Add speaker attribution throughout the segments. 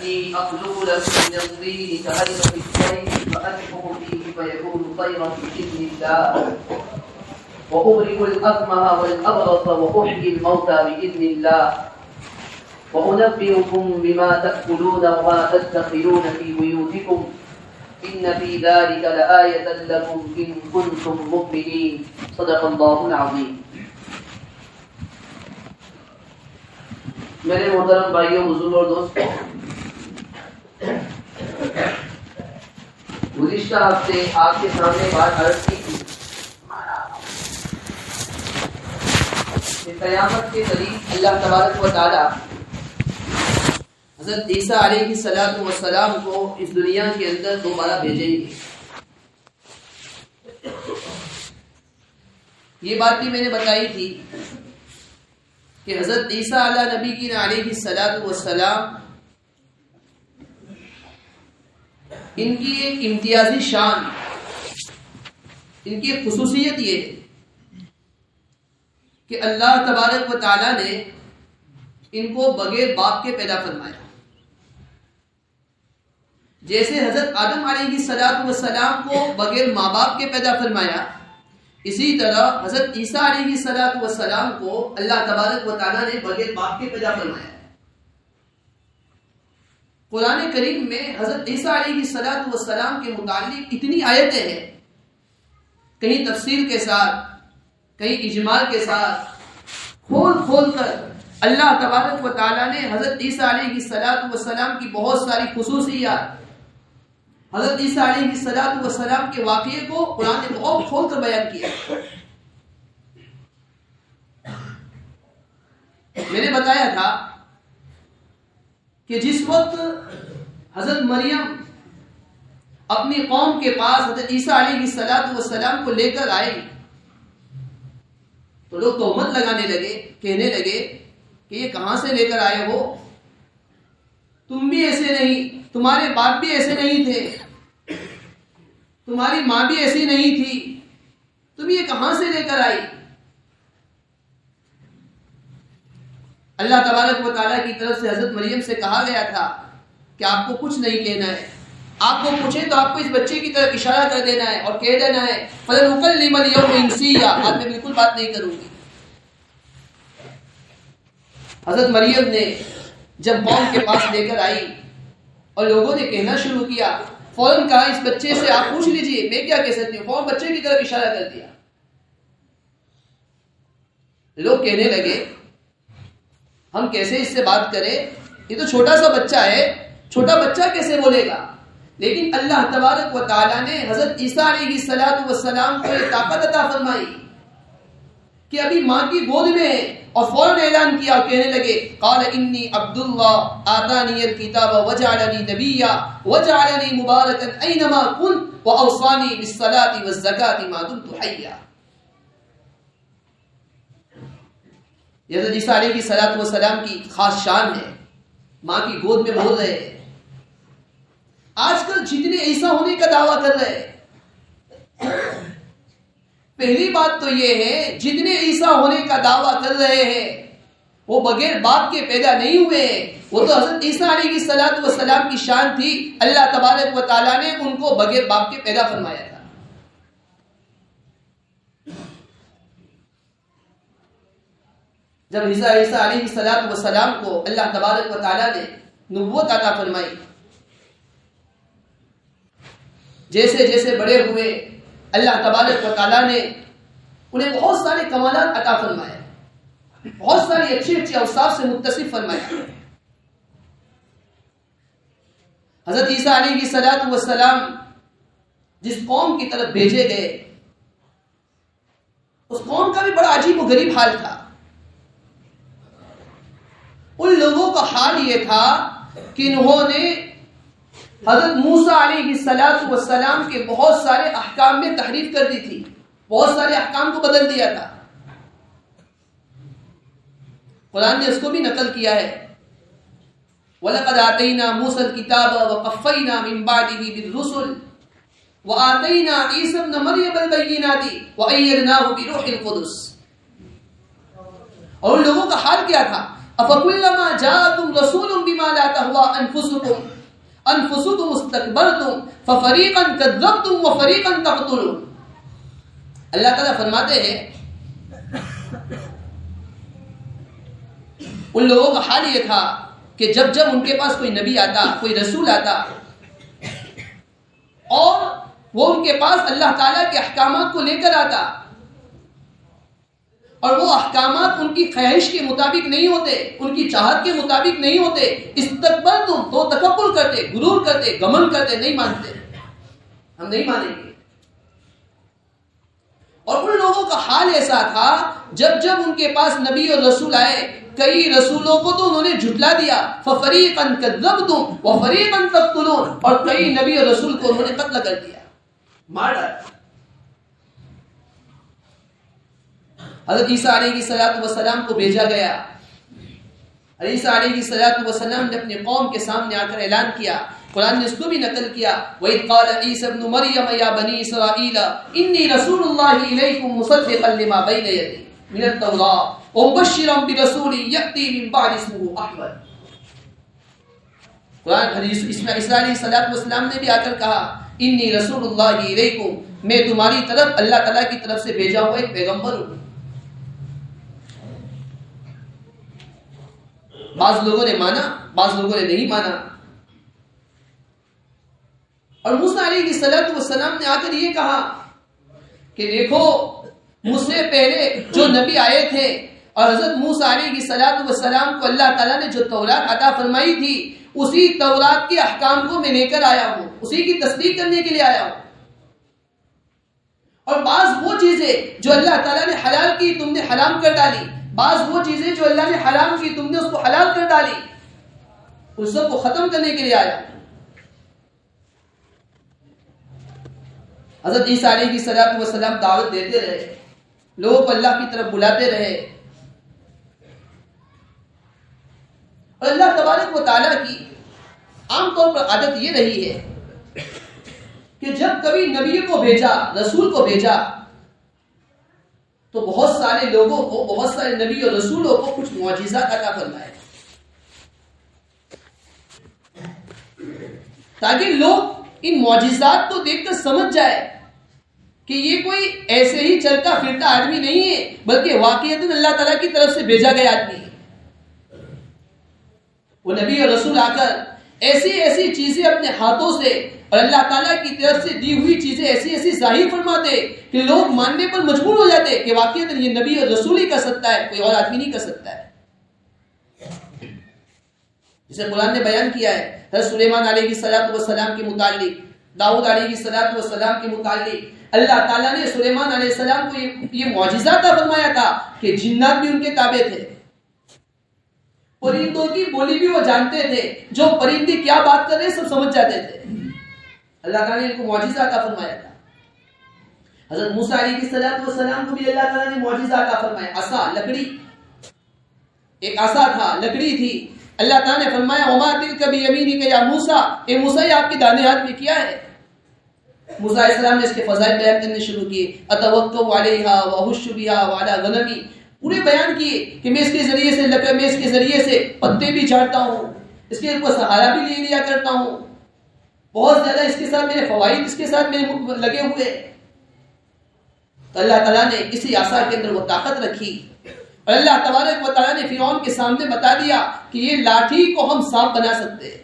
Speaker 1: إني أخلق لكم من الطين كهيئة الطير فأنفخ فيه فيكون طيرا بإذن الله وأبرئ الأكمه والأبرص وأحيي الموتى بإذن الله وأنبئكم بما تأكلون وما تدخرون في بيوتكم إن في ذلك لآية لكم إن كنتم مؤمنين صدق الله العظيم. میرے محترم بھائیوں، بزرگوں اور دوستوں، گزشتہ ہفتے آپ کے سامنے بات عرض کی تھی کہ قیامت کے قریب اللہ تبارک و تعالی حضرت عیسیٰ علیہ السلام کو اس دنیا کے اندر دوبارہ بھیجیں گے. یہ بات بھی میں نے بتائی تھی کہ حضرت عیسیٰ نبی کی علیہ السلام ان کی ایک امتیازی شان، ان کی ایک خصوصیت یہ ہے کہ اللہ تبارک و تعالی نے ان کو بغیر باپ کے پیدا فرمایا. جیسے حضرت آدم علیہ السلام کو بغیر ماں باپ کے پیدا فرمایا، اسی طرح حضرت عیسیٰ علیہ السلام کو اللہ تبارک و تعالیٰ نے بغیر باپ کے پیدا فرمایا. قرآن کریم میں حضرت عیسیٰ علیہ السلام کے متعلق اتنی آیتیں ہیں، کہیں تفصیل کے ساتھ، کہیں اجمال کے ساتھ، کھول کر اللہ تبارک و تعالیٰ نے حضرت عیسیٰ علیہ السلام کی بہت ساری خصوصیات، حضرت عیسیٰ علیہ السلام کے واقعے کو قرآن نے بہت کھول کر بیان کیا. میں نے بتایا تھا کہ جس وقت حضرت مریم اپنی قوم کے پاس حضرت عیسیٰ علیہ السلام کو لے کر آئے تو لوگ تہمت لگانے لگے، کہنے لگے کہ یہ کہاں سے لے کر آئے ہو، تم بھی ایسے نہیں، تمہارے باپ بھی ایسے نہیں تھے، تمہاری ماں بھی ایسی نہیں تھی، تم یہ کہاں سے لے کر آئی. اللہ تبارک و تعالیٰ کی طرف سے حضرت مریم سے کہا گیا تھا کہ آپ کو کچھ نہیں کہنا ہے، آپ کو پوچھیں تو آپ کو اس بچے کی طرف اشارہ کر دینا ہے اور کہہ دینا ہے فَلَنُكَلِّمَ الْيَوْمَ إِنسِيًّا، آج میں بالکل بات نہیں کروں گی. حضرت مریم نے جب قوم کے پاس لے کر آئی اور لوگوں نے کہنا شروع کیا، فوراً کہا اس بچے سے آپ پوچھ لیجئے میں کیا کہہ سکتی ہوں، فوراً بچے کی طرف اشارہ کر دیا. لوگ کہنے لگے ہم کیسے اس سے بات کریں، یہ تو چھوٹا سا بچہ ہے، چھوٹا بچہ کیسے بولے گا. لیکن اللہ تبارک و تعالیٰ نے حضرت عیسیٰ علیہ السلام کو یہ طاقت عطا فرمائی کہ ابھی ماں کی گود میں ہے، اور فوراً اعلان کیا اور کہنے لگے قال انی عبد اللہ آتانی الکتاب وجعلنی نبیا وجعلنی مبارکا اینما کنت واوصانی بالصلاۃ والزکاۃ ما دمت حیا. یہ حضرت عیسیٰ علیہ السلام کی خاص شان ہے، ماں کی گود میں بول رہے ہیں. آج کل جتنے عیسیٰ ہونے کا دعویٰ کر رہے ہیں، پہلی بات تو یہ ہے جتنے عیسیٰ ہونے کا دعویٰ کر رہے ہیں وہ بغیر باپ کے پیدا نہیں ہوئے ہیں. وہ تو حضرت عیسیٰ علیہ السلام کی شان تھی، اللہ تبارک و تعالیٰ نے ان کو بغیر باپ کے پیدا فرمایا تھا. جب عیسیٰ علیہ السلام کو اللہ تبارک و تعالیٰ نے نبوت عطا فرمائی، جیسے جیسے بڑے ہوئے اللہ تبارک و تعالیٰ نے انہیں بہت سارے کمالات عطا فرمائے، بہت ساری اچھی اوصاف سے متصف فرمایا. حضرت عیسیٰ علیہ السلام جس قوم کی طرف بھیجے گئے اس قوم کا بھی بڑا عجیب و غریب حال تھا. ان لوگوں کا حال یہ تھا کہ انہوں نے حضرت موسیٰ علیہ السلام کے بہت سارے احکام میں تحریف کر دی تھی، بہت سارے احکام کو بدل دیا تھا. قرآن نے اس کو بھی نقل کیا ہے وَلَقَدْ آتَيْنَا مُوسَى الْكِتَابَ وَقَفَّيْنَا مِن بَعْدِهِ بِالرُّسُلِ وَآتَيْنَا عِيسَى ابْنَ مَرْيَمَ الْبَيِّنَاتِ وَأَيَّدْنَاهُ بِرُوحِ الْقُدُسِ. اور ان لوگوں کا حال کیا تھا افکلما جاءکم رسول بما لا تهوى انفسکم استکبرتم ففریقا کذبتم وفریقا تقتلون. اللہ تعالیٰ فرماتے ہیں ان لوگوں کا حال یہ تھا کہ جب جب ان کے پاس کوئی نبی آتا، کوئی رسول آتا، اور وہ ان کے پاس اللہ تعالیٰ کے احکامات کو لے کر آتا، اور وہ احکامات ان کی خواہش کے مطابق نہیں ہوتے، ان کی چاہت کے مطابق نہیں ہوتے، استکبرتم تو تکبر کرتے، غرور کرتے، گمن کرتے، نہیں مانتے، ہم نہیں مانیں گے. اور ان لوگوں کا حال ایسا تھا جب جب ان کے پاس نبی اور رسول آئے، کئی رسولوں کو تو انہوں نے جھٹلا دیا، فَفَرِيقًا كَذَّبْتُمْ وَفَرِيقًا تَقْتُلُونَ، اور کئی نبی اور رسول کو انہوں نے قتل کر دیا، مار ڈالا. حضرت عیسیٰ علیہ السلام کو بھیجا گیا. عیسیٰ علیہ السلام نے اپنے قوم کے سامنے آ کر اعلان کیا، قرآن نے اس کو بھی نقل کیا، وَإِذْ قَالَ عِيسَى ابْنُ مَرْيَمَ يَا بَنِي إِسْرَائِيلَ إِنِّي رَسُولُ اللَّهِ إِلَيْكُمْ مُصَدِّقًا لِمَا بَيْنَ يَدَيَّ مِنَ التَّوْرَاةِ وَمُبَشِّرًا بِرَسُولٍ يَأْتِي مِن بَعْدِي اسْمُهُ أَحْمَدُ. قرآن عیسیٰ علیہ السلام نے بھی آ کر کہا، انی رسول اللہ علیکم، میں تمہاری طرف اللہ تعالیٰ کی طرف سے بھیجا ہوا ایک پیغمبر ہوں. بعض لوگوں نے مانا، بعض لوگوں نے نہیں مانا. اور موسیٰ علیہ السلام نے آ کر یہ کہا کہ دیکھو مجھ سے پہلے جو نبی آئے تھے، اور حضرت موسیٰ علیہ السلام کو اللہ تعالیٰ نے جو تورات عطا فرمائی تھی، اسی تورات کے احکام کو میں لے کر آیا ہوں، اسی کی تصدیق کرنے کے لیے آیا ہوں. اور بعض وہ چیزیں جو اللہ تعالیٰ نے حلال کی تم نے حرام کر ڈالی، بعض وہ چیزیں جو اللہ نے حرام کی تم نے اس کو حلال کر ڈالی، اس سب کو ختم کرنے کے لیے آیا. حضرت عیسیٰ علیہ السلام دعوت دیتے رہے، لوگوں کو اللہ کی طرف بلاتے رہے. اور اللہ تبارک و تعالیٰ کی عام طور پر عادت یہ رہی ہے کہ جب کبھی نبی کو بھیجا، رسول کو بھیجا، تو بہت سارے لوگوں کو، بہت سارے نبی اور رسولوں کو کچھ معجزات عطا فرمائے، تاکہ لوگ ان معجزات کو دیکھ کر سمجھ جائے کہ یہ کوئی ایسے ہی چلتا پھرتا آدمی نہیں ہے، بلکہ واقعتاً اللہ تعالیٰ کی طرف سے بھیجا گیا آدمی ہے. وہ نبی اور رسول آ کر ایسی ایسی چیزیں اپنے ہاتھوں سے اور اللہ تعالیٰ کی طرف سے دی ہوئی چیزیں ایسی ایسی ظاہر فرماتے کہ لوگ ماننے پر مجبور ہو جاتے کہ واقعتاً یہ نبی اور رسول ہی کر سکتا ہے، کوئی اور آدمی نہیں کر سکتا ہے. جسے قرآن نے بیان کیا ہے حضرت سلیمان علیہ السلام کے متعلق، داؤد علیہ السلام کے متعلق اللہ تعالیٰ نے سلیمان علیہ السلام کو یہ معجزہ عطا فرمایا تھا کہ جنات بھی ان کے تابع تھے، پرندوں کی بولی بھی وہ جانتے تھے، جو پرندے کیا بات کر رہے سب سمجھ جاتے تھے. اللہ تعالیٰ نے ان کو معجزہ عطا فرمایا تھا. حضرت موسیٰ علیہ السلام کو بھی اللہ تعالیٰ نے معجزہ عطا فرمایا. عصا، لکڑی، ایک عصا تھا، لکڑی تھی. اللہ تعالیٰ نے فرمایا وما تلک بیمینک یا موسیٰ، اے موسیٰ یہ آپ کے دانے ہاتھ میں کیا ہے؟ موسیٰ علیہ السلام نے اس کے فضائل بیان کرنے شروع کیے. اتوکل علیہا واہش بہا وعلی غنمی، پورے بیان کیے کہ میں اس کے ذریعے سے میں اس کے ذریعے سے پتے بھی چاٹتا ہوں، اس کے اوپر سہارا بھی لے لیا کرتا ہوں، بہت زیادہ اس کے ساتھ میرے فوائد اس کے ساتھ میرے لگے ہوئے. تو اللہ تعالیٰ نے اسی عصا کے اندر وہ طاقت رکھی، اور اللہ تبارک و تعالیٰ نے فرعون کے سامنے بتا دیا کہ یہ لاٹھی کو ہم سانپ بنا سکتے ہیں.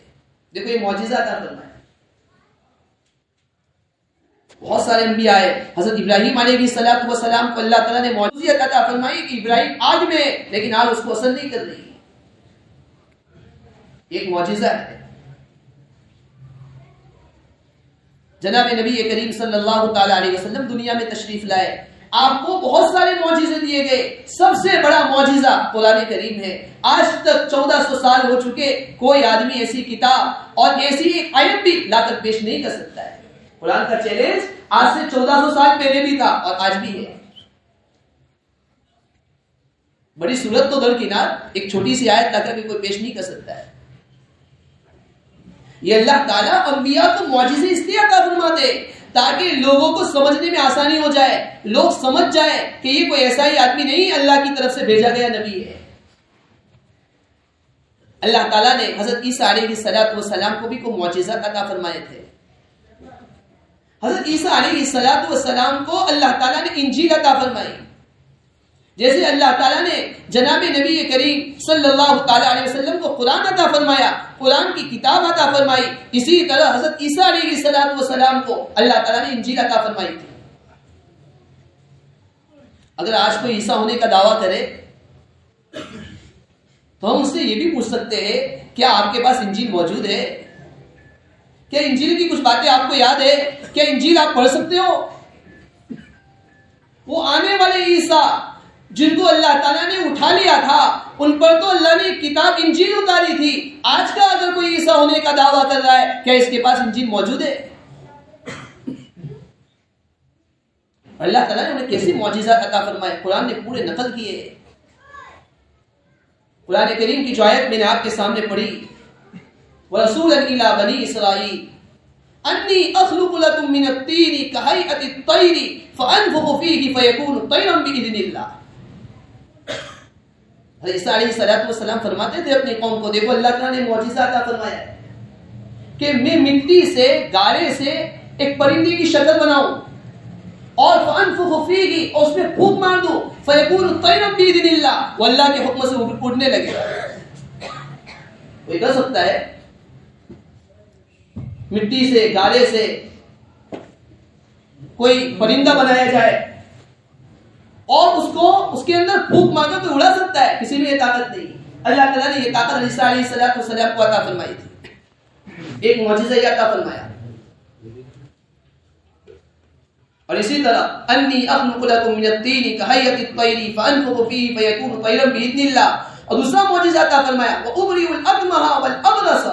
Speaker 1: دیکھو یہ معجزہ عطا فرمایا. بہت سارے انبیاء آئے. حضرت ابراہیم علیہ السلام کو اللہ تعالیٰ نے معجزہ عطا فرمائی کہ ابراہیم آگ میں، لیکن آگ اس کو اثر نہیں کر رہی. ایک معجزہ ہے. جناب نبی کریم صلی اللہ تعالی علیہ وسلم دنیا میں تشریف لائے، آپ کو بہت سارے معجزے دیے گئے. سب سے بڑا معجزہ قرآن کریم ہے. آج تک 1400 سال ہو چکے، کوئی آدمی ایسی کتاب اور ایسی ایک آیت بھی لا کر پیش نہیں کر سکتا ہے. قرآن کا چیلنج آج سے 1400 سال پہلے بھی تھا اور آج بھی ہے. بڑی صورت تو درکنار، ایک چھوٹی سی آیت لا کر بھی کوئی پیش نہیں کر سکتا ہے. یہ اللہ تعالیٰ انبیاء کو معجزے اس لیے عطا فرماتے تاکہ لوگوں کو سمجھنے میں آسانی ہو جائے، لوگ سمجھ جائیں کہ یہ کوئی ایسا ہی آدمی نہیں، اللہ کی طرف سے بھیجا گیا نبی ہے. اللہ تعالیٰ نے حضرت عیسیٰ علیہ السلام کو بھی کوئی معجزات عطا فرمائے تھے. حضرت عیسیٰ علیہ السلام کو اللہ تعالیٰ نے انجیل عطا فرمائی. جیسے اللہ تعالیٰ نے جناب نبی کریم صلی اللہ تعالیٰ علیہ وسلم کو قرآن عطا فرمایا، قرآن کی کتاب عطا فرمائی، اسی طرح حضرت عیسیٰ علیہ السلام کو اللہ تعالیٰ نے انجیل عطا فرمائی تھی. اگر آج کوئی عیسیٰ ہونے کا دعویٰ کرے تو ہم اس سے یہ بھی پوچھ سکتے ہیں کیا آپ کے پاس انجیل موجود ہے؟ کیا انجیل کی کچھ باتیں آپ کو یاد ہے؟ کیا انجیل آپ پڑھ سکتے ہو؟ وہ آنے والے عیسیٰ جن کو اللہ تعالیٰ نے اٹھا لیا تھا ان پر تو اللہ نے کتاب انجیل اتاری تھی. آج کا اگر کوئی عیسیٰ ہونے کا دعویٰ کر رہا ہے کیا اس کے پاس انجیل موجود ہے؟ اللہ تعالیٰ نے انہیں کیسی معجزات عطا فرمائے قرآن نے پورے نقل کیے. قرآن کریم کی جو آیت میں نے آپ کے سامنے پڑھی وَرَسُولًا إِلَىٰ بَنِي إِسْرَائِيلَ أَنِّي أَخْلُقُ لَكُم مِّنَ الطِّينِ كَهَيْئَةِ الطَّيْرِ فَأَنفُخُ فِيهِ فَيَكُونُ طَيْرًا بِإِذْنِ اللَّهِ. حضرت عیسیٰ علیہ السلام فرماتے تھے اپنی قوم کو دیکھو اللہ تعالیٰ نے معجزہ عطا فرمایا ہے کہ میں مٹی سے گارے سے ایک پرندے کی شکل بناؤں اور فَأَنفُخُ فِيهِ اور اس میں پھونک مار دوں فَيَكُونُ طَيْرًا بِإِذْنِ اللَّهِ وہ اللہ کے حکم سے اڑنے لگے. کوئی کر سکتا ہے مٹی سے گارے سے کوئی پرندہ بنایا جائے اور اس کے اندر پھونک مار کر کوئی اڑا سکتا ہے؟ کسی میں یہ طاقت نہیں. اللہ تعالیٰ نے یہ طاقت عیسیٰ علیہ السلام کو عطا فرمائی تھی. ایک معجزہ یہ عطا فرمایا. اور اسی طرح انی اخلق لکم من الطین کہیئۃ الطیر فانفخ فیہ فیکون طیرا باذن اللہ. اور دوسرا معجزہ عطا فرمایا وابرئ الاکمہ والابرص.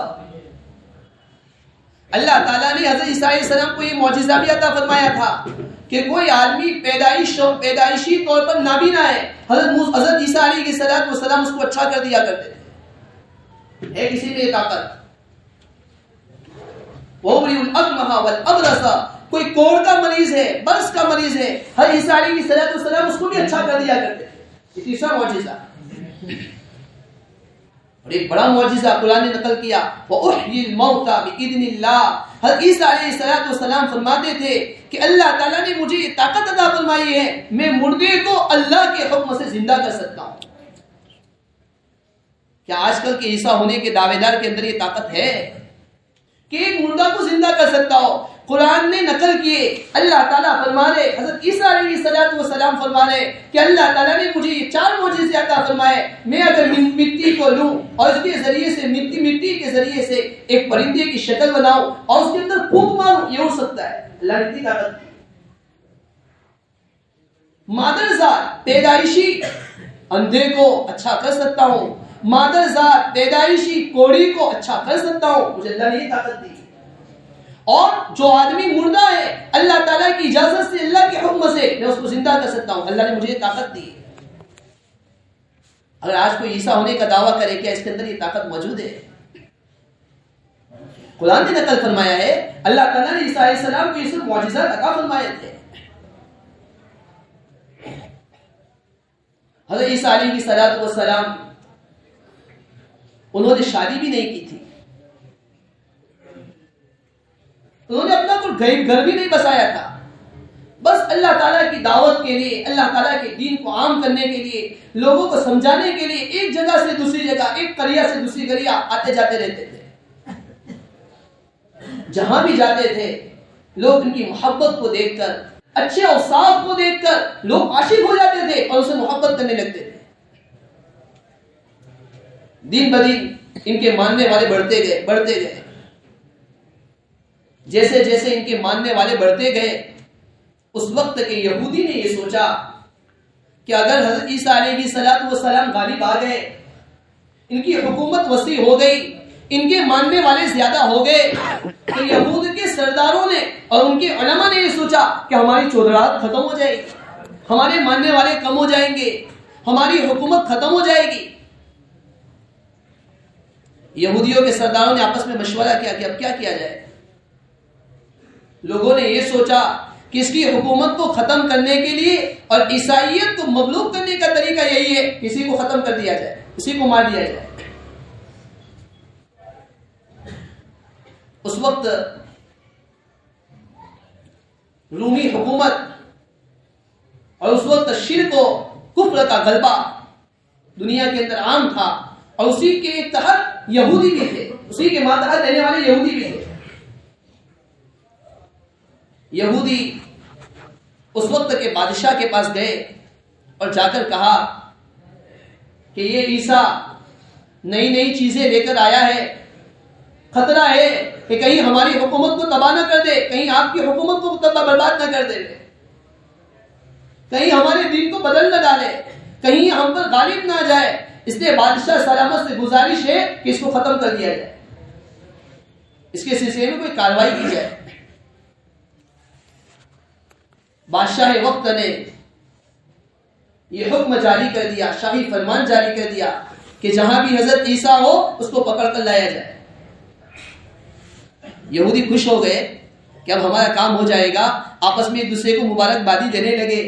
Speaker 1: اللہ تعالیٰ نے حضرت عیسیٰ علیہ السلام کو یہ معجزہ بھی عطا فرمایا تھا کہ کوئی آدمی پیدائشی طور پر نابینا ہے. حضرت عیسیٰ علیہ السلام اس کو اچھا کر دیا کرتے تھے. ہے کسی میں یہ طاقت؟ وابرئ الاکمہ والابرص. کوئی کوڑ کا مریض ہے، برس کا مریض ہے، حضرت عیسیٰ علیہ السلام اس کو بھی اچھا کر دیا کرتے تھے. یہ تیسرا معجزہ. اور ایک بڑا معجزہ قرآن نے نقل کیا وَأُحْيِي الْمَوْتَى بِإِذْنِ اللَّهِ. حضرت عیسیٰ علیہ السلام فرماتے تھے کہ اللہ تعالیٰ نے مجھے یہ طاقت عطا فرمائی ہے میں مردے کو اللہ کے حکم سے زندہ کر سکتا ہوں. کیا آج کل کے عیسیٰ ہونے کے دعوے دار کے اندر یہ طاقت ہے کہ ایک مردہ کو زندہ کر سکتا ہو؟ قرآن نے نقل کیے. اللہ تعالیٰ فرما رہے، حضرت عیسیٰ علیہ السلام فرما رہے کہ اللہ تعالیٰ نے مجھے یہ 4 معجزے عطا فرمائے. میں اگر مٹی کو لوں اور اس کے ذریعے سے مٹی کے ذریعے سے ایک پرندے کی شکل بناؤں اور اس کے اندر پھونک ماروں یہ اڑ سکتا ہے. اللہ نے اتنی طاقت. مادرزاد پیدائشی اندھے کو اچھا کر سکتا ہوں، مادرزاد پیدائشی کوڑی کو اچھا کر سکتا ہوں. مجھے اللہ نے یہ طاقت دی. اور جو آدمی مردہ ہے اللہ تعالیٰ کی اجازت سے اللہ کے حکم سے میں اس کو زندہ کر سکتا ہوں. اللہ نے مجھے یہ طاقت دی. اگر آج کوئی عیسیٰ ہونے کا دعویٰ کرے کیا اس کے اندر یہ طاقت موجود ہے؟ قرآن نے نقل فرمایا ہے اللہ تعالیٰ نے عیسیٰ علیہ السلام کو یہ سب معجزات عطا فرمائے تھے. حضرت عیسیٰ علیہ السلام انہوں نے شادی بھی نہیں کی تھی. انہوں نے اپنا کوئی گھر بھی نہیں بسایا تھا. بس اللہ تعالیٰ کی دعوت کے لیے، اللہ تعالیٰ کے دین کو عام کرنے کے لیے، لوگوں کو سمجھانے کے لیے ایک جگہ سے دوسری جگہ، ایک قریہ سے دوسری قریہ آتے جاتے رہتے تھے. جہاں بھی جاتے تھے لوگ ان کی محبت کو دیکھ کر، اچھے اوصاف کو دیکھ کر لوگ عاشق ہو جاتے تھے اور اسے محبت کرنے لگتے تھے. دن بدن ان کے ماننے والے بڑھتے گئے. جیسے جیسے ان کے ماننے والے بڑھتے گئے اس وقت کے یہودی نے یہ سوچا کہ اگر حضرت عیسیٰ علیہ السلام غالب آ گئے، ان کی حکومت وسیع ہو گئی، ان کے ماننے والے زیادہ ہو گئے، تو یہود کے سرداروں نے اور ان کے علماء نے یہ سوچا کہ ہماری چودراہٹ ختم ہو جائے گی، ہمارے ماننے والے کم ہو جائیں گے، ہماری حکومت ختم ہو جائے گی. یہودیوں کے سرداروں نے آپس میں مشورہ کیا کہ اب کیا کیا جائے. لوگوں نے یہ سوچا کہ اس کی حکومت کو ختم کرنے کے لیے اور عیسائیت کو مغلوب کرنے کا طریقہ یہی ہے، کسی کو ختم کر دیا جائے، کسی کو مار دیا جائے. اس وقت رومی حکومت اور اس وقت شرک و کفر کا غلبہ دنیا کے اندر عام تھا، اور اسی کے تحت یہودی بھی تھے، اسی کے ماتحت رہنے والے یہودی بھی تھے۔ یہودی اس وقت کے بادشاہ کے پاس گئے اور جا کر کہا کہ یہ عیسیٰ نئی نئی چیزیں لے کر آیا ہے، خطرہ ہے کہ کہیں ہماری حکومت کو تباہ نہ کر دے، کہیں آپ کی حکومت کو برباد نہ کر دے، کہیں ہمارے دین کو بدل نہ ڈالے، کہیں ہم پر غالب نہ جائے، اس لیے بادشاہ سلامت سے گزارش ہے کہ اس کو ختم کر دیا جائے، اس کے سلسلے میں کوئی کارروائی کی جائے۔ بادشاہ وقت نے یہ حکم جاری کر دیا، شاہی فرمان جاری کر دیا کہ جہاں بھی حضرت عیسیٰ ہو اس کو پکڑ کر لایا جائے۔ یہودی خوش ہو گئے کہ اب ہمارا کام ہو جائے گا، آپس میں ایک دوسرے کو مبارکبادی دینے لگے،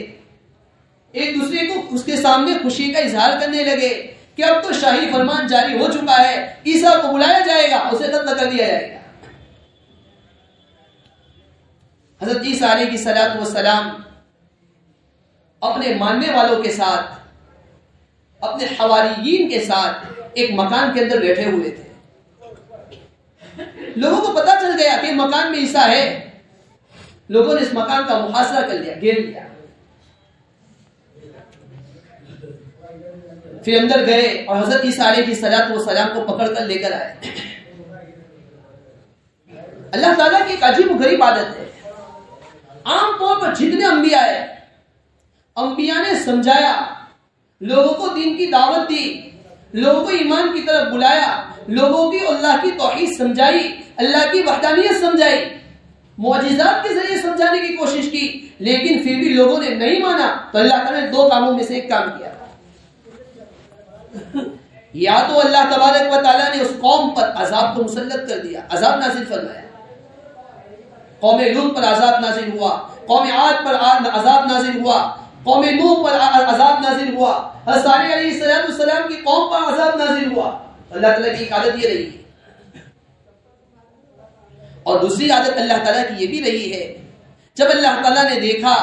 Speaker 1: ایک دوسرے کو اس کے سامنے خوشی کا اظہار کرنے لگے کہ اب تو شاہی فرمان جاری ہو چکا ہے، عیسیٰ کو بلایا جائے گا، اسے قتل کر دیا جائے گا۔ حضرت عیسیٰ علیہ الصلوۃ والسلام اپنے ماننے والوں کے ساتھ، اپنے حواریین کے ساتھ ایک مکان کے اندر بیٹھے ہوئے تھے۔ لوگوں کو پتا چل گیا کہ مکان میں عیسیٰ ہے، لوگوں نے اس مکان کا محاصرہ کر لیا، گھیر لیا، پھر اندر گئے اور حضرت عیسیٰ علیہ الصلوۃ والسلام کو پکڑ کر لے کر آئے۔ اللہ تعالیٰ کی ایک عجیب و غریب عادت ہے، عام طور پر جتنے انبیاء ہیں، انبیاء نے سمجھایا، لوگوں کو دین کی دعوت دی، لوگوں کو ایمان کی طرف بلایا، لوگوں کی اللہ کی توحید سمجھائی، اللہ کی وحدانیت سمجھائی، معجزات کے ذریعے سمجھانے کی کوشش کی، لیکن پھر بھی لوگوں نے نہیں مانا، تو اللہ تعالیٰ نے دو کاموں میں سے ایک کام کیا، یا تو اللہ تبارک و تعالیٰ نے اس قوم پر عذاب کو مسلط کر دیا، عذاب نازل فرمایا، قوم لوط پر عذاب نازل ہوا، قوم عاد پر عذاب نازل ہوا، قوم نوح پر عذاب نازل ہوا، حضرت صالح علیہ السلام کی قوم پر عذاب نازل ہوا۔ اللہ تعالیٰ کی عادت یہ رہی ہے، اور دوسری عادت اللہ تعالیٰ کی یہ بھی رہی ہے، جب اللہ تعالیٰ نے دیکھا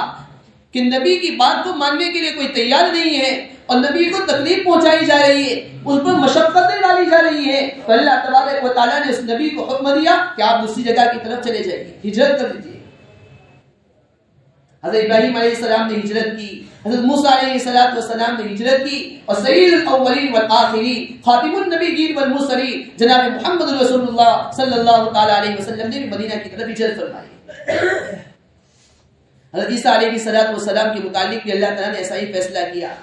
Speaker 1: کہ نبی کی بات کو ماننے کے لیے کوئی تیار نہیں ہے اور نبی کو تکلیف پہنچائی جا رہی ہے، اس پر مشقتیں ڈالی جا رہی ہے، تو اللہ تبارک و تعالیٰ نے اس نبی کو حکم دیا کہ آپ دوسری جگہ کی طرف چلے جائیے، ہجرت کر دیجیے۔ حضرت ابراہیم علیہ السلام نے ہجرت کی، حضرت موسیٰ علیہ السلام نے ہجرت کی، اور سید الاولین والآخرین، خاتم النبیین والمرسلین، جناب محمد رسول اللہ صلی اللہ تعالی علیہ وسلم نے بھی مدینہ کی طرف ہجرت فرمائی۔ حضرت عیسیٰ علیہ السلام کے متعلق بھی اللہ تعالیٰ نے ایسا ہی فیصلہ کیا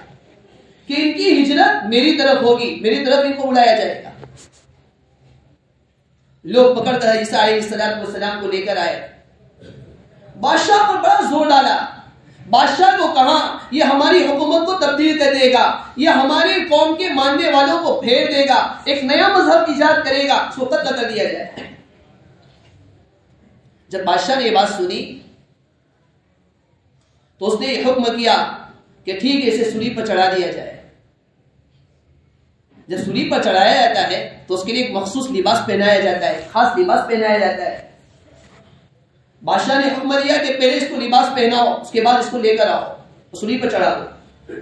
Speaker 1: کہ ان کی ہجرت میری طرف ہوگی، میری طرف ان کو بلایا جائے گا۔ لوگ پکڑ کر عیسیٰ علیہ السلام کو لے کر آئے، بادشاہ پر بڑا زور ڈالا، بادشاہ کو کہا یہ ہماری حکومت کو تبدیل کر دے گا، یہ ہماری قوم کے ماننے والوں کو پھیر دے گا، ایک نیا مذہب ایجاد کرے گا، اس کو قتل کر دیا جائے۔ جب بادشاہ نے یہ بات سنی تو اس نے یہ حکم کیا کہ ٹھیک ہے، اسے سولی پر چڑھا دیا جائے۔ جب سولی پر چڑھایا جاتا ہے تو اس کے لیے ایک مخصوص لباس پہنایا جاتا ہے، خاص لباس پہنایا جاتا ہے۔ بادشاہ نے حکم دیا کہ پہلے اس کو لباس پہناؤ، اس کے بعد اس کو لے کر آؤ، سولی پر چڑھا دو۔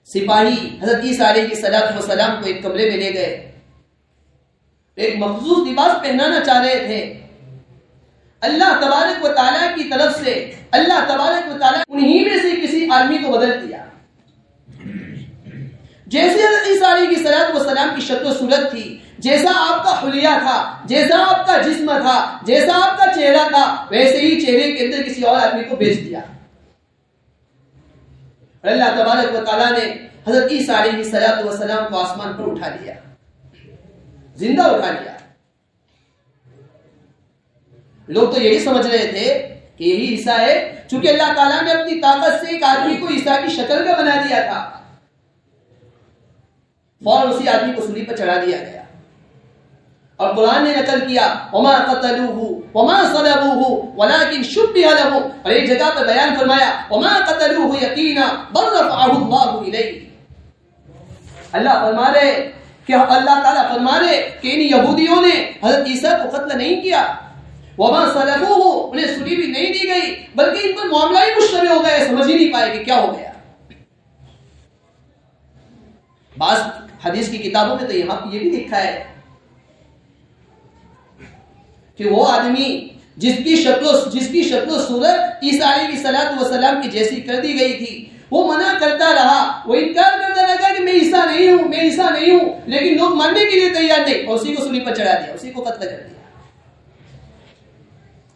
Speaker 1: سپاہی حضرت عیسیٰ علیہ السلام کو ایک کمرے میں لے گئے، ایک مخصوص لباس پہنانا چاہ رہے تھے۔ اللہ تبارک و تعالیٰ کی طرف سے اللہ تبارک و تعالیٰ انہی میں سے کسی آدمی کو بدل دیا۔ جیسے حضرت عیسیٰ علیہ السلام کی شکل و صورت تھی، جیسا آپ کا حلیہ تھا، جیسا آپ کا جسم تھا، جیسا آپ کا چہرہ تھا، ویسے ہی چہرے کے اندر کسی اور آدمی کو بھیج دیا۔ اللہ تبارک و تعالیٰ نے حضرت عیسیٰ علیہ السلام کو آسمان پر اٹھا لیا، زندہ اٹھا لیا۔ لوگ تو یہی سمجھ رہے تھے کہ یہی عیسیٰ ہے، چونکہ اللہ تعالیٰ نے اپنی طاقت سے ایک آدمی کو عیسیٰ کی شکل کا بنا دیا تھا، فوراً اسی آدمی کو سولی پر چڑھا دیا گیا۔ اور قرآن نے نقل کیا وما قتلوه وما صلبوه ولكن شبه له، اور ایک جگہ پر بیان فرمایا وما قتلوه یقینا بل رفعه الله الیہ۔ اللہ فرما رہے کہ اللہ تعالیٰ فرما رہے کہ ان یہودیوں نے حضرت عیسیٰ کو قتل نہیں کیا، وما صلبوہ، انہیں سلی بھی نہیں دی گئی، بلکہ ان پر معاملہ ہی مشتبہ ہو گیا، سمجھ ہی نہیں پائے کہ کیا ہو گیا۔ بعض حدیث کی کتابوں میں تو یہاں یہ بھی لکھا ہے کہ وہ آدمی جس کی شکل و صورت عیسیٰ علیہ السلام کی جیسی کر دی گئی تھی، وہ منع کرتا رہا، وہ انکار کرتا رہا کہ میں عیسیٰ نہیں ہوں، لیکن لوگ ماننے کے لیے تیار نہیں، اور اسی کو صلیب پر چڑھا دیا، اسی کو قتل کر دیا۔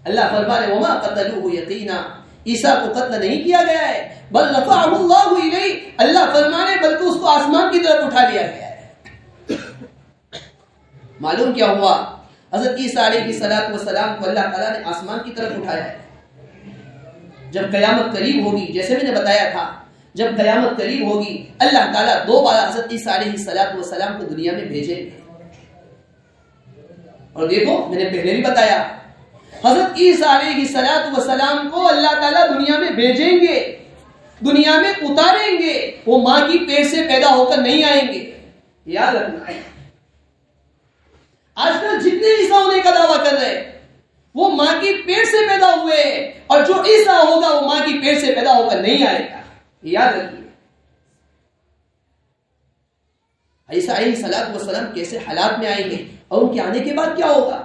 Speaker 1: اللہ فرما رہے وما قتلوه یقینا، عیسیٰ کو قتل نہیں کیا گیا ہے، بل رفعہ اللہ الیہ، اللہ فرما رہے بلکہ اس کو آسمان کی طرف اٹھا لیا گیا ہے۔ معلوم کیا ہوا؟ حضرت عیسیٰ علیہ السلام کو اللہ تعالیٰ نے آسمان کی طرف اٹھایا ہے۔ جب قیامت قریب ہوگی، جیسے میں نے بتایا تھا، جب قیامت قریب ہوگی اللہ تعالیٰ دوبارہ حضرت عیسیٰ علیہ السلام کو دنیا میں بھیجیں گے۔ اور دیکھو میں نے پہلے بھی بتایا، حضرت عیسیٰ علیہ السلام کو اللہ تعالیٰ دنیا میں بھیجیں گے، دنیا میں اتاریں گے، وہ ماں کی پیٹ سے پیدا ہو کر نہیں آئیں گے، یاد رکھنا ہے۔ آج کل جتنے عیسیٰ ہونے کا دعویٰ کر رہے وہ ماں کی پیٹ سے پیدا ہوئے، اور جو عیسیٰ ہوگا وہ ماں کی پیٹ سے پیدا ہو کر نہیں آئے گا، یاد رکھیے۔ عیسیٰ علیہ السلام کیسے حالات میں آئیں گے اور ان کے آنے کے بعد کیا ہوگا،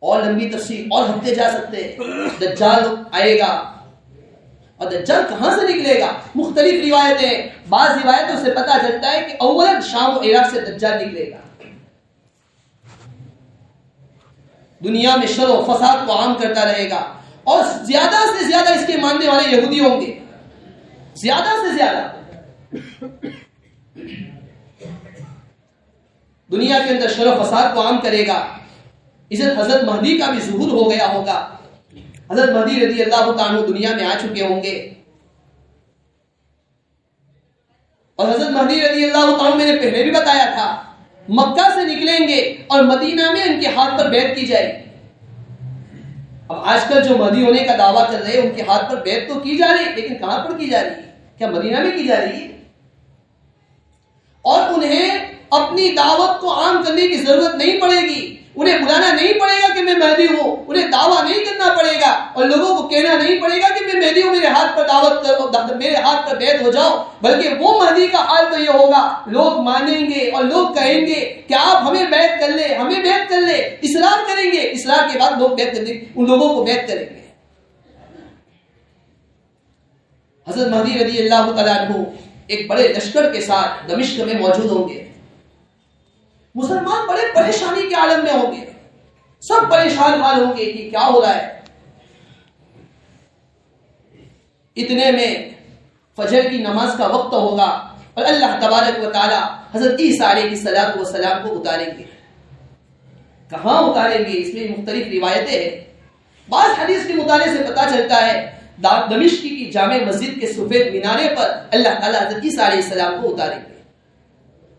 Speaker 1: اور لمبی تفصیل اور ہفتے جا سکتے ہیں۔ دجال آئے گا، اور دجال کہاں سے نکلے گا؟ مختلف روایتیں، بعض روایتوں سے پتہ چلتا ہے کہ اولا شام و عراق سے دجال نکلے گا، دنیا میں شر و فساد کو عام کرتا رہے گا، اور زیادہ سے زیادہ اس کے ماننے والے یہودی ہوں گے، زیادہ سے زیادہ دنیا کے اندر شر و فساد کو عام کرے گا۔ حضرت مہدی کا بھی ظہور ہو گیا ہوگا، حضرت مہدی رضی اللہ تعالیٰ دنیا میں آ چکے ہوں گے، اور حضرت مہدی رضی اللہ تعالیٰ میں نے پہلے بھی بتایا تھا مکہ سے نکلیں گے اور مدینہ میں ان کے ہاتھ پر بیعت کی جائے گی۔ اب آج کل جو مہدی ہونے کا دعویٰ کر رہے ہیں ان کے ہاتھ پر بیعت تو کی جا رہی ہے، لیکن کہاں پر کی جا رہی ہے؟ کیا مدینہ میں کی جا رہی ہے؟ اور انہیں اپنی دعوت کو عام کرنے کی ضرورت نہیں پڑے گی، انہیں بلانا نہیں پڑے گا کہ میں مہدی ہوں، انہیں دعویٰ نہیں کرنا پڑے گا، اور لوگوں کو کہنا نہیں پڑے گا کہ میں مہدی ہوں، میرے ہاتھ پر دعوت کرو، میرے ہاتھ پر بیعت ہو جاؤ، بلکہ وہ مہدی کا حال تو یہ ہوگا، لوگ مانیں گے اور لوگ کہیں گے کہ آپ ہمیں بیعت کر لیں، ہمیں بیعت کر لیں، اصرار کریں گے، اصرار کے بعد لوگ بیعت کریں گے، ان لوگوں کو بیعت کریں گے۔ حضرت مہدی رضی اللہ تعالیٰ عنہ ایک بڑے لشکر کے ساتھ دمشق میں موجود ہوں گے، مسلمان بڑے پریشانی کے عالم میں ہوں گے، سب پریشان حال ہوں گے کہ کیا ہو رہا ہے۔ اتنے میں فجر کی نماز کا وقت ہوگا اور اللہ تبارک و تعالی حضرت عیسیٰ علیہ السلام کو اتاریں گے۔ کہاں اتاریں گے؟ اس میں مختلف روایتیں ہیں، بعض حدیث کے مطالعے سے پتہ چلتا ہے دمشق کی جامع مسجد کے سفید مینارے پر اللہ تعالی حضرت عیسیٰ علیہ السلام کو اتاریں گے،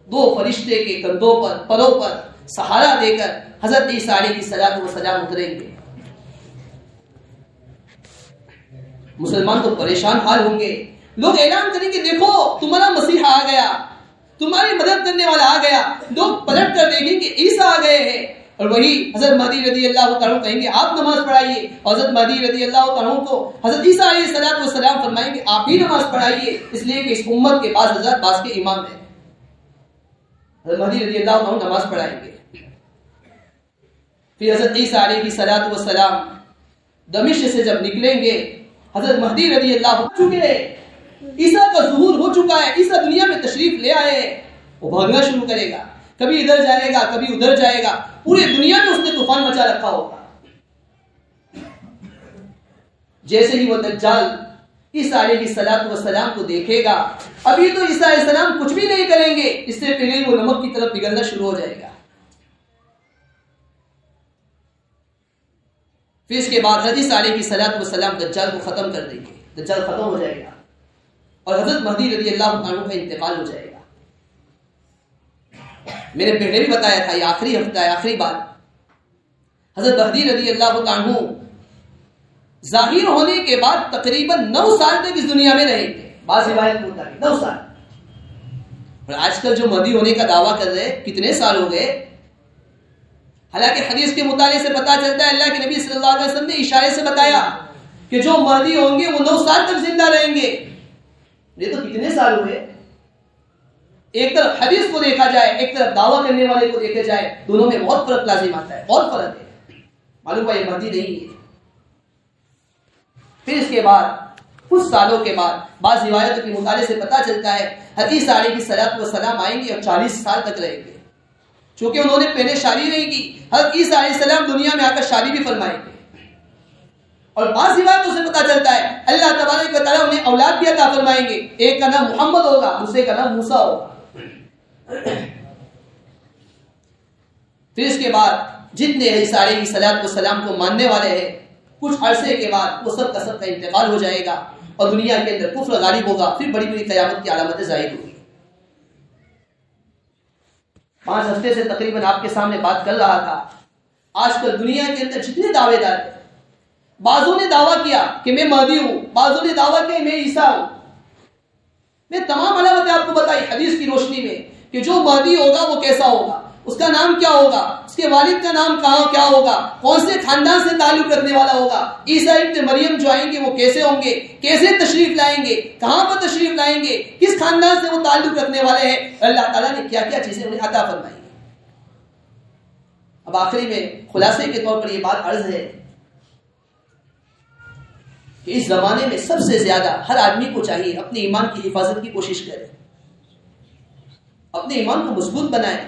Speaker 1: دو فرشتے کے کندھوں پر پروں پر سہارا دے کر حضرت عیسیٰ علیہ السلام اتریں گے۔ مسلمان تو پریشان حال ہوں گے، لوگ اعلان کریں گے دیکھو تمہارا مسیحا آ گیا، تمہاری مدد کرنے والا آ گیا، لوگ پلٹ کر دیکھیں کہ عیسیٰ آ گئے ہیں، اور وہی حضرت مہدی رضی اللہ تعالیٰ کہیں گے آپ نماز پڑھائیے، اور حضرت مہدی رضی اللہ تعالیٰ کو حضرت عیسیٰ علیہ السلام فرمائیں گے آپ ہی نماز پڑھائیے، اس لیے کہ اس امت کے بعض حضرات بعض کے امام ہیں۔ حضرت مہدی رضی اللہ تعالیٰ نماز پڑھائیں گے، پھر حضرت عیسیٰ علیہ السلام دمشق سے جب نکلیں گے، حضرت مہدی رضی اللہ چکے عیسیٰ کا ظہور ہو چکا ہے، عیسیٰ دنیا میں تشریف لے آئے، وہ بھاگنا شروع کرے گا، کبھی ادھر جائے گا کبھی ادھر جائے گا، پورے دنیا میں اس نے طوفان مچا رکھا ہوگا۔ جیسے ہی وہ دجال عیسیٰ علیہ السلام کو دیکھے گا، ابھی تو عیسیٰ علیہ السلام کچھ بھی نہیں کریں گے، اس سے پہلے وہ نمک کی طرف پگھلنا شروع ہو جائے گا۔ پھر اس کے بعد حضرت علیہ السلام دجال کو ختم کر دیں گے، دجال ختم ہو جائے گا اور حضرت مہدی رضی اللہ عنہ کا انتقال ہو جائے گا۔ میں نے پہلے بھی بتایا تھا یہ آخری ہفتہ ہے، آخری بات، حضرت مہدی رضی اللہ عنہ ظاہر ہونے کے بعد تقریباً 9 سال تک اس دنیا میں رہے تھے، بعض روایت کے مطابق 9 سال، اور آج کل جو مہدی ہونے کا دعویٰ کر رہے کتنے سال ہو گئے، حالانکہ حدیث کے مطالعے سے پتا چلتا ہے اللہ کے نبی صلی اللہ علیہ وسلم نے اشارے سے بتایا کہ جو مہدی ہوں گے وہ 9 سال تک زندہ رہیں گے. یہ تو کتنے سال ہوئے. ایک طرف حدیث کو دیکھا جائے، ایک طرف دعویٰ کرنے والے کو دیکھا جائے، دونوں میں بہت فرق لازم آتا ہے، بہت فرق ہے. معلوم ہے یہ مہدی نہیں ہے. پھر اس کے بعد کچھ سالوں کے بعد بعض روایتوں کے مطالعے سے پتا چلتا ہے حدیث علیہ الصلوۃ والسلام آئیں گے اور 40 سال تک رہیں گے. چونکہ انہوں نے پہلے شادی نہیں کی، حضرت عیسیٰ علیہ السلام دنیا میں آ کر شادی بھی فرمائیں گے. اور بعض روایتوں سے پتا چلتا ہے اللہ تبارک و تعالیٰ انہیں اولاد بھی عطا فرمائیں گے. ایک کا نام محمد ہوگا، دوسرے کا نام موسیٰ ہوگا. پھر اس کے بعد جتنے عیسیٰ علیہ الصلوۃ والسلام کو ماننے والے ہیں، کچھ عرصے کے بعد وہ سب کا انتقال ہو جائے گا اور دنیا کے اندر کفر غالب ہوگا. پھر بڑی بڑی قیامت کی علامتیں ظاہر ہوگی. 5 ہفتے سے تقریباً آپ کے سامنے بات کر رہا تھا. آج کل دنیا کے اندر جتنے دعوے دار ہیں، بعضوں نے دعویٰ کیا کہ میں مہدی ہوں، بعضوں نے دعویٰ کیا میں عیسیٰ ہوں. میں تمام علامتیں آپ کو بتائی حدیث کی روشنی میں کہ جو مہدی ہوگا وہ کیسا ہوگا، اس کا نام کیا ہوگا، اس کے والد کا نام کیا ہوگا، کون سے خاندان سے تعلق رکھنے والا ہوگا. عیسیٰ ابن مریم جو آئیں گے وہ کیسے ہوں گے، کیسے تشریف لائیں گے، کہاں پر تشریف لائیں گے، کس خاندان سے وہ تعلق رکھنے والے ہیں. اللہ تعالیٰ نے کیا کیا چیزیں انہیں عطا فرمائی. اب آخری میں خلاصے کے طور پر یہ بات عرض ہے کہ اس زمانے میں سب سے زیادہ ہر آدمی کو چاہیے اپنے ایمان کی حفاظت کی کوشش کرے، اپنے ایمان کو مضبوط بنائے،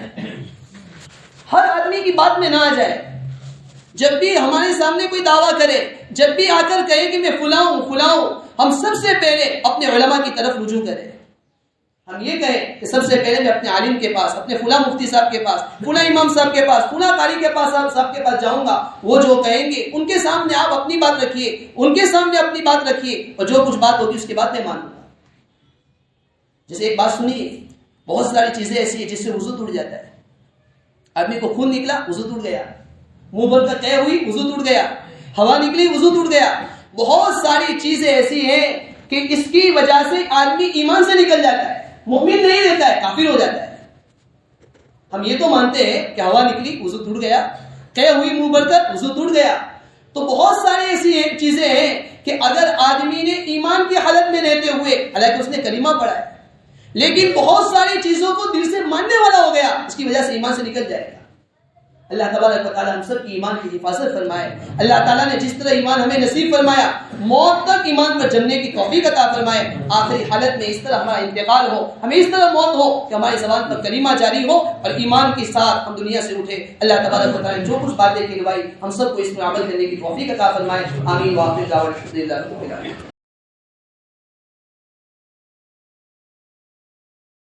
Speaker 1: ہر آدمی کی بات میں نہ آ جائے. جب بھی ہمارے سامنے کوئی دعویٰ کرے، جب بھی آ کر کہے کہ میں فلاں ہوں، ہم سب سے پہلے اپنے علماء کی طرف رجوع کریں. ہم یہ کہیں کہ سب سے پہلے میں اپنے عالم کے پاس، اپنے فلاں مفتی صاحب کے پاس، فلاں امام صاحب کے پاس، فلاں قاری کے پاس صاحب کے پاس جاؤں گا. وہ جو کہیں گے ان کے سامنے آپ اپنی بات رکھیے، ان کے سامنے اپنی بات رکھیے، اور جو کچھ بات ہوگی اس کے بعد میں مانوں گا. جیسے ایک بات سنیے، بہت ساری چیزیں ایسی ہیں جس سے وضو ٹوٹ جاتا ہے. آدمی کو خون نکلا وضو ٹوٹ گیا، منہ بھر کر قے ہوئی وضو ٹوٹ گیا، ہوا نکلی وضو ٹوٹ گیا. بہت ساری چیزیں ایسی ہیں کہ اس کی وجہ سے آدمی ایمان سے نکل جاتا ہے، مومن نہیں رہتا ہے، کافر ہو جاتا ہے. ہم یہ تو مانتے ہیں کہ ہوا نکلی وضو ٹوٹ گیا، قے ہوئی منہ بھر کر وضو ٹوٹ گیا. تو بہت ساری ایسی چیزیں ہیں کہ اگر آدمی نے ایمان کی حالت میں رہتے ہوئے، حالانکہ اس نے کلمہ پڑھا ہے، لیکن بہت ساری چیزوں کو دل سے ماننے والا ہو گیا، اس کی وجہ سے ایمان سے نکل جائے گا. اللہ تبارک و تعالیٰ ہم سب کی ایمان کی حفاظت فرمائے. اللہ تعالیٰ نے جس طرح ایمان ہمیں نصیب فرمایا، موت تک ایمان پر جمنے کی توفیق عطا فرمائے. آخری حالت میں اس طرح ہمارا انتقال ہو، ہمیں اس طرح موت ہو کہ ہماری زبان پر کلمہ جاری ہو اور ایمان کے ساتھ ہم دنیا سے اٹھے. اللہ تبارک و تعالیٰ نے جو کچھ باتیں کہلوائی ہم سب کو اس پر عمل کرنے کی توفیق عطا فرمائے. آمین. واخر دعوانا الحمدللہ رب العالمین.